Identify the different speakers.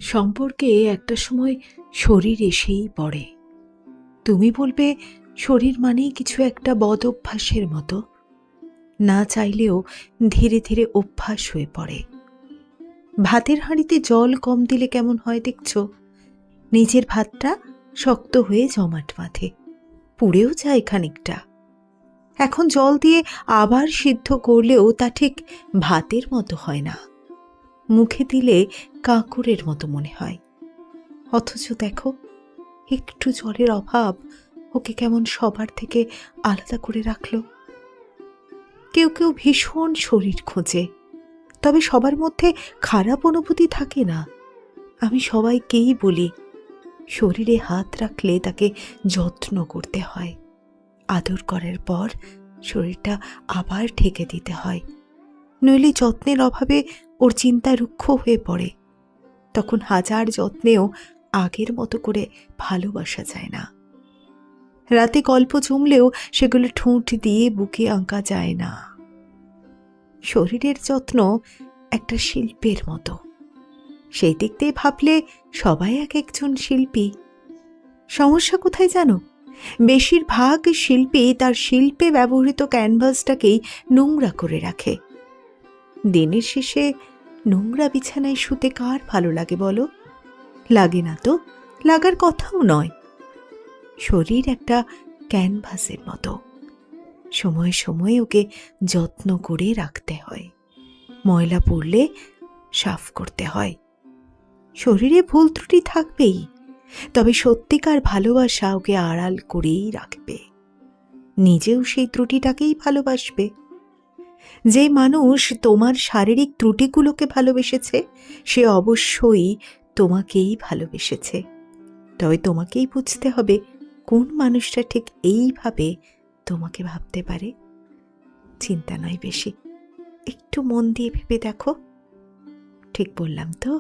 Speaker 1: সম্পর্কে একটা সময় শরীর এসেই পড়ে। তুমি বলবে শরীর মানেই কিছু একটা বদ অভ্যাসের মতো। না চাইলেও ধীরে ধীরে অভ্যাস হয়ে পড়ে। ভাতের হাঁড়িতে জল কম দিলে কেমন হয় দেখছ? নিজের ভাতটা শক্ত হয়ে জমাট বাঁধে, পুড়েও যায় খানিকটা। এখন জল দিয়ে আবার সিদ্ধ করলেও তা ঠিক ভাতের মতো হয় না, মুখে দিলে কাঁকড়ের মতো মনে হয়। অথচ দেখো, একটু জলের অভাব ওকে কেমন সবার থেকে আলাদা করে রাখলো। কেউ কেউ ভীষণ শরীর খোঁজে, তবে সবার মধ্যে খারাপ অনুভূতি থাকে না। আমি সবাইকেই বলি, শরীরে হাত রাখলে তাকে যত্ন করতে হয়। আদর করার পর শরীরটা আবার ঢেকে দিতে হয়, নইলে যত্নের অভাবে ওর চিন্তা রুক্ষ হয়ে পড়ে। তখন হাজার যত্নেও আগের মতো করে ভালোবাসা যায় না। রাতে গল্প জমলেও সেগুলো ঠোঁট দিয়ে বুকে আঁকা যায় না। শরীরের যত্ন একটা শিল্পের মতো। সেই দিক দিয়ে ভাবলে সবাই এক একজন শিল্পী। সমস্যা কোথায় জানো? বেশিরভাগ শিল্পী তার শিল্পে ব্যবহৃত ক্যানভাসটাকেই নোংরা করে রাখে। দিনের শেষে নোংরা বিছানায় শুতে কার ভালো লাগে বলো? লাগে না তো, লাগার কথাও নয়। শরীর একটা ক্যানভাসের মতো, সময়ে সময়ে ওকে যত্ন করে রাখতে হয়। ময়লা পড়লে সাফ করতে হয়। শরীরে ভুল ত্রুটি থাকবেই, তবে সত্যিকার ভালোবাসা ওকে আড়াল করেই রাখবে। নিজেও সেই ত্রুটিটাকেই ভালোবাসবে। যে মানুষ তোমার শারীরিক ত্রুটিগুলোকে ভালোবেসেছে, সে অবশ্যই তোমাকেই ভালোবেসেছে। তবে তোমাকেই বুঝতে হবে কোন মানুষটা ঠিক এইভাবে তোমাকে ভাবতে পারে। চিন্তা নয় বেশি, একটু মন দিয়ে ভেবে দেখো। ঠিক বললাম তো?